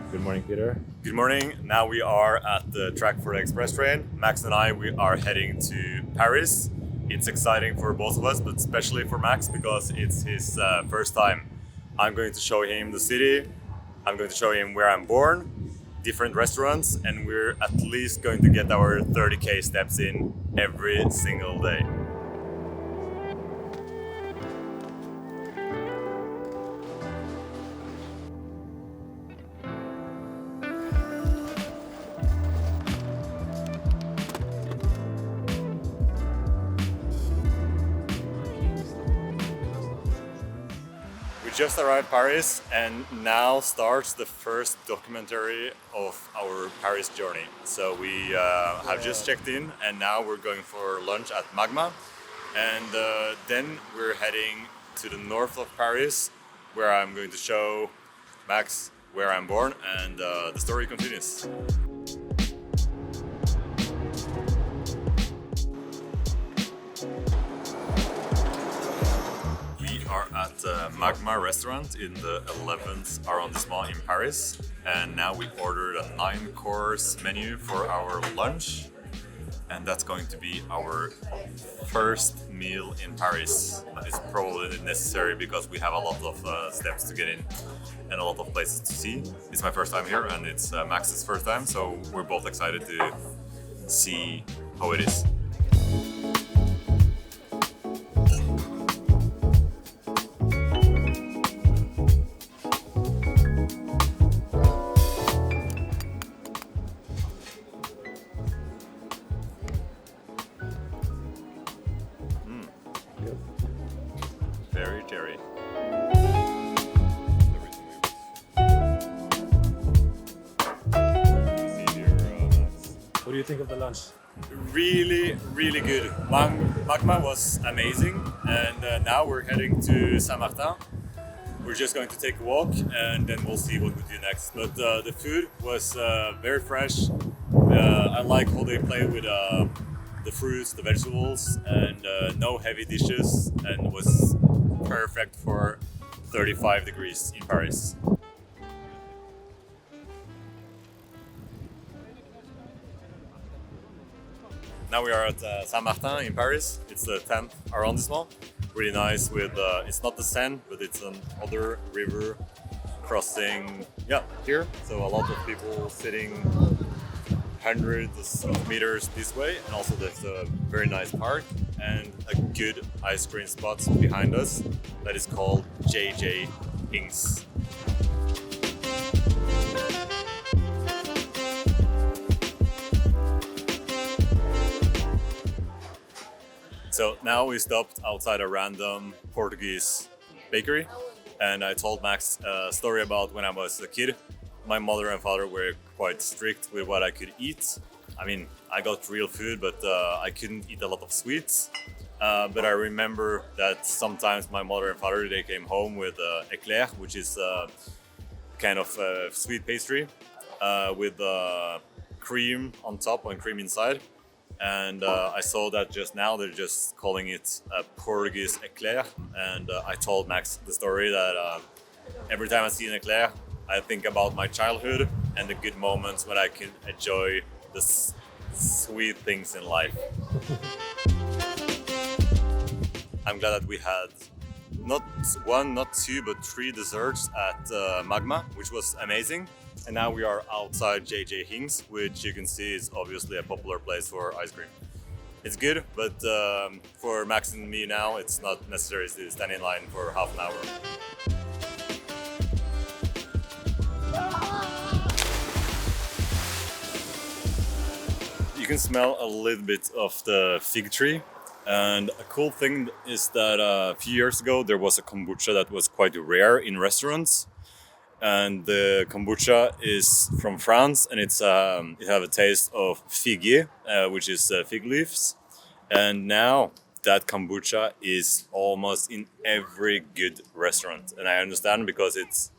Good morning, Peter. Good morning. Now we are at the track for the express train. Max and we are heading to Paris. It's exciting for both of us, but especially for Max because it's his first time. I'm going to show him the city. I'm going to show him where I'm born, different restaurants, and we're at least going to get our 30k steps in every single day. We just arrived Paris and now starts the first documentary of our Paris journey. So we have just checked in and now we're going for lunch at Magma, and then we're heading to the north of Paris where I'm going to show Max where I'm born, and the story continues. Are at Magma restaurant in the 11th arrondissement in Paris, and now we ordered a 9-course menu for our lunch, and that's going to be our first meal in Paris. It's probably necessary because we have a lot of steps to get in and a lot of places to see. It's my first time here and it's Max's first time, so we're both excited to see how it is. Very cherry. What do you think of the lunch? Really, really good. Magma was amazing, and now we're heading to Saint-Martin. We're just going to take a walk and then we'll see what we do next. But the food was very fresh. I like how they play with the fruits, the vegetables, and no heavy dishes, and was perfect for 35 degrees in Paris. Now we are at Saint-Martin in Paris. It's the 10th arrondissement. Really nice with, it's not the Seine, but it's another river crossing, here. So a lot of people sitting hundreds of meters this way, and also there's a very nice park and a good ice cream spot behind us that is called CDG Hings. So now we stopped outside a random Portuguese bakery, and I told Max a story about when I was a kid. My mother and father were quite strict with what I could eat. I mean, I got real food, but I couldn't eat a lot of sweets. But I remember that sometimes my mother and father, they came home with éclair, which is kind of a sweet pastry with cream on top and cream inside. And I saw that just now, they're just calling it a Portuguese éclair. And I told Max the story that every time I see an éclair, I think about my childhood and the good moments when I can enjoy the sweet things in life. I'm glad that we had not one, not two, but 3 desserts at Magma, which was amazing. And now we are outside CDG Hings, which you can see is obviously a popular place for ice cream. It's good, but for Max and me now, it's not necessary to stand in line for half an hour. You can smell a little bit of the fig tree. And a cool thing is that a few years ago, there was a kombucha that was quite rare in restaurants. And the kombucha is from France, and it have a taste of figuier, which is fig leaves. And now that kombucha is almost in every good restaurant, and I understand because it's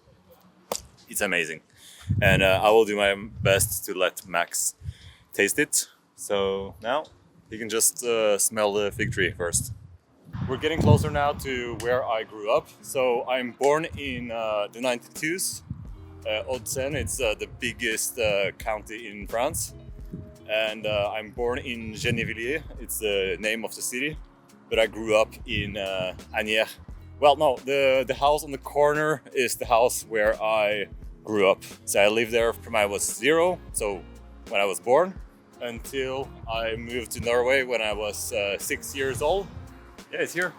amazing. And I will do my best to let Max taste it. So now he can just smell the fig tree first. We're getting closer now to where I grew up. So I'm born in the 92s, Hauts-de-Seine. It's the biggest county in France. And I'm born in Gennevilliers. It's the name of the city. But I grew up in Asnières. Well, no, the house on the corner is the house where I grew up. So I lived there from I was 0, so when I was born, until I moved to Norway when I was 6 years old. Yeah, it's here.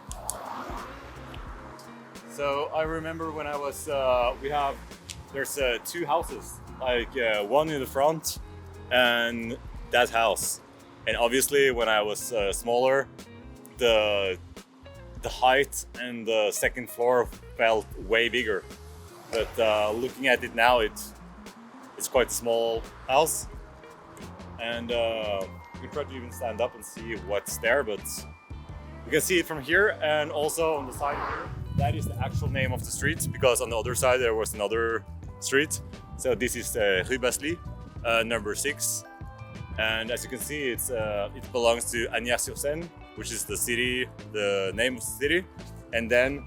So I remember when I was, there's 2 houses, like one in the front and that house. And obviously when I was smaller, the height and the second floor felt way bigger. But looking at it now, it's quite a small house. And you can try to even stand up and see what's there, but you can see it from here. And also on the side here, that is the actual name of the street, because on the other side there was another street. So this is Rue Passy, number 6. And as you can see, it belongs to Asnières-sur-Seine, which is the city, the name of the city. And then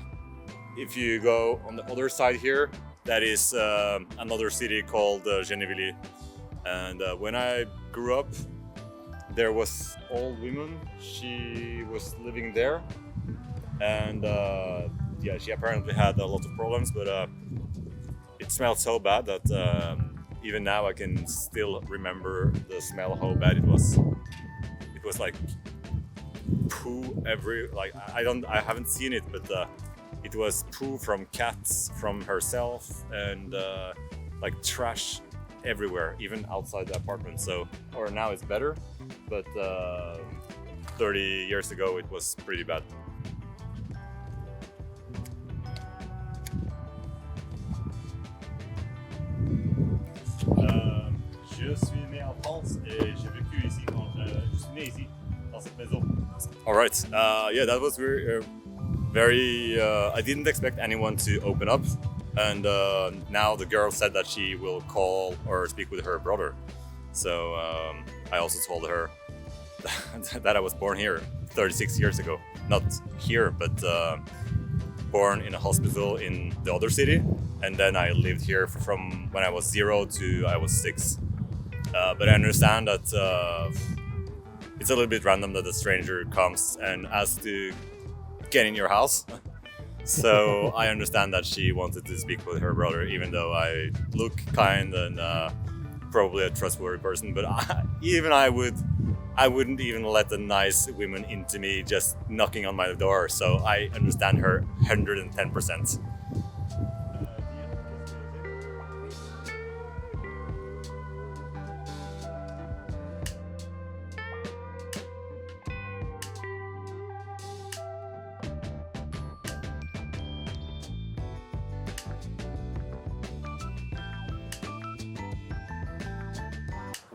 if you go on the other side here, that is another city called Gennevilliers. And when I grew up, there was old woman. She was living there, and yeah, she apparently had a lot of problems, but it smelled so bad that even now I can still remember the smell, how bad it was. It was like poo I haven't seen it, but it was poo from cats, from herself, and like trash everywhere, even outside the apartment. So, or now it's better, but 30 years ago it was pretty bad. Je suis né en France et j'ai vécu ici quand je suis né ici dans cette maison. All right, yeah, that was very. I didn't expect anyone to open up, and now the girl said that she will call or speak with her brother. So I also told her that I was born here 36 years ago. Not here, but born in a hospital in the other city, and then I lived here from when I was 0 to I was 6. But I understand that it's a little bit random that a stranger comes and asks to get in your house. So I understand that she wanted to speak with her brother, even though I look kind and probably a trustworthy person. But I wouldn't even let the nice women into me just knocking on my door. So I understand her 110%.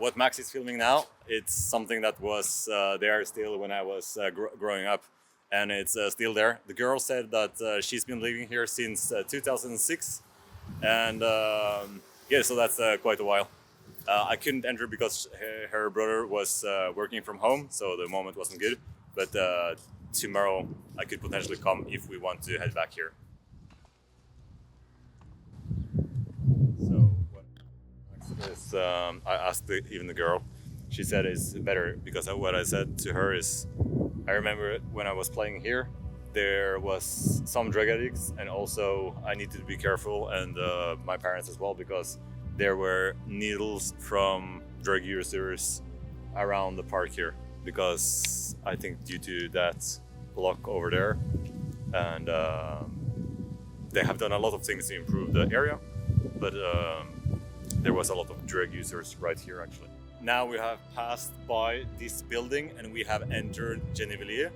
What Max is filming now, it's something that was there still when I was growing up, and it's still there. The girl said that she's been living here since 2006, and yeah, so that's quite a while. I couldn't enter because her brother was working from home, so the moment wasn't good, but tomorrow I could potentially come if we want to head back here. Is, I asked even the girl, she said it's better, because what I said to her is, I remember when I was playing here, there was some drug addicts, and also I needed to be careful, and my parents as well, because there were needles from drug users around the park here, because I think due to that block over there, and they have done a lot of things to improve the area, but there was a lot of drug users right here actually. Now we have passed by this building and we have entered Gennevilliers,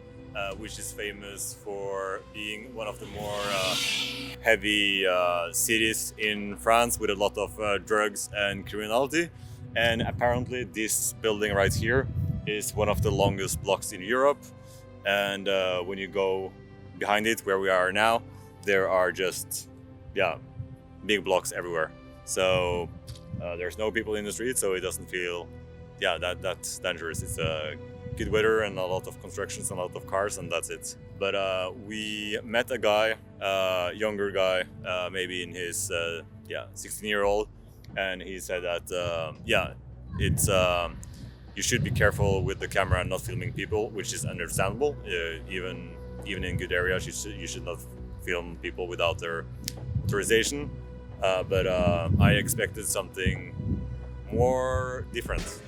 which is famous for being one of the more heavy cities in France with a lot of drugs and criminality. And apparently this building right here is one of the longest blocks in Europe. And when you go behind it, where we are now, there are just, yeah, big blocks everywhere. So there's no people in the street, so it doesn't feel, yeah, that's dangerous. It's good weather and a lot of constructions and a lot of cars, and that's it. But we met a guy, younger guy, maybe in his 16-year-old, and he said that it's you should be careful with the camera and not filming people, which is understandable. Even in good areas, you should not film people without their authorization. But I expected something more different.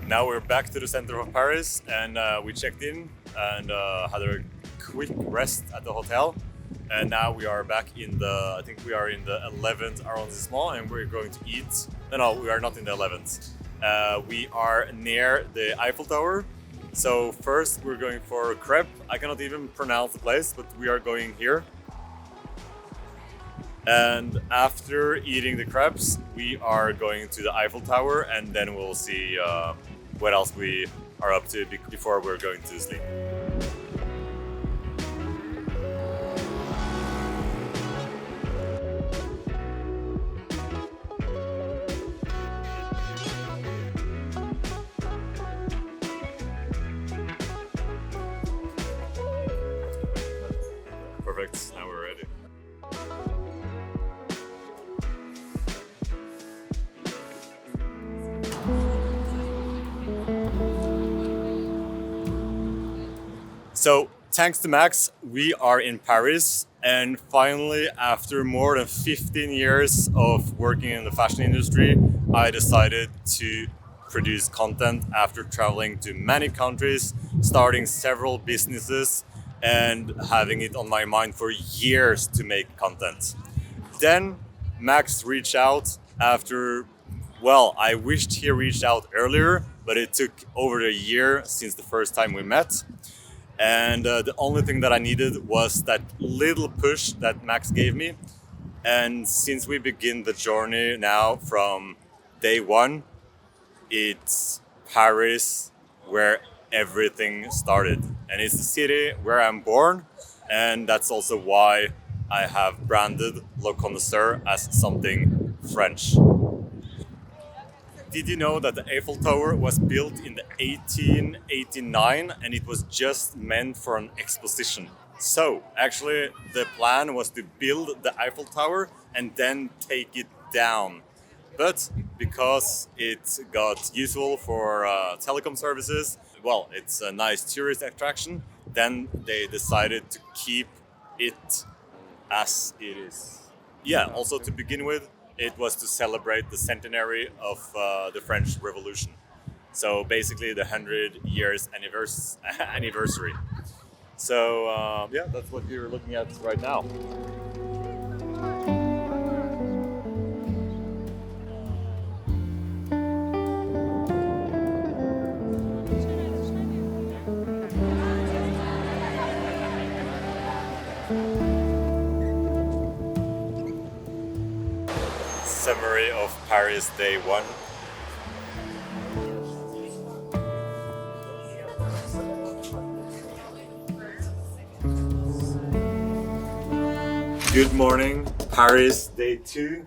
Now we're back to the center of Paris, and we checked in and had a quick rest at the hotel. And now we are back in I think we are in the 11th arrondissement, and we're going to eat. No, we are not in the 11th. We are near the Eiffel Tower. So first we're going for crêpes. I cannot even pronounce the place, but we are going here. And after eating the crêpes, we are going to the Eiffel Tower, and then we'll see what else we are up to before we're going to sleep. Perfect, now we're ready. So, thanks to Max, we are in Paris, and finally, after more than 15 years of working in the fashion industry, I decided to produce content after traveling to many countries, starting several businesses, and having it on my mind for years to make content. Then Max reached out after, well, I wished he reached out earlier, but it took over a year since the first time we met. And the only thing that I needed was that little push that Max gave me. And since we begin the journey now from day one, it's Paris where everything started. And it's the city where I'm born. And that's also why I have branded Le Connoisseur as something French. Did you know that the Eiffel Tower was built in the 1889 and it was just meant for an exposition? So, actually, the plan was to build the Eiffel Tower and then take it down. But because it got useful for telecom services, well, it's a nice tourist attraction, then they decided to keep it as it is. Yeah, also to begin with, it was to celebrate the centenary of the French Revolution. So basically the 100 years anniversary. So yeah, that's what you're looking at right now. Summary of Paris Day 1. Good morning, Paris Day 2.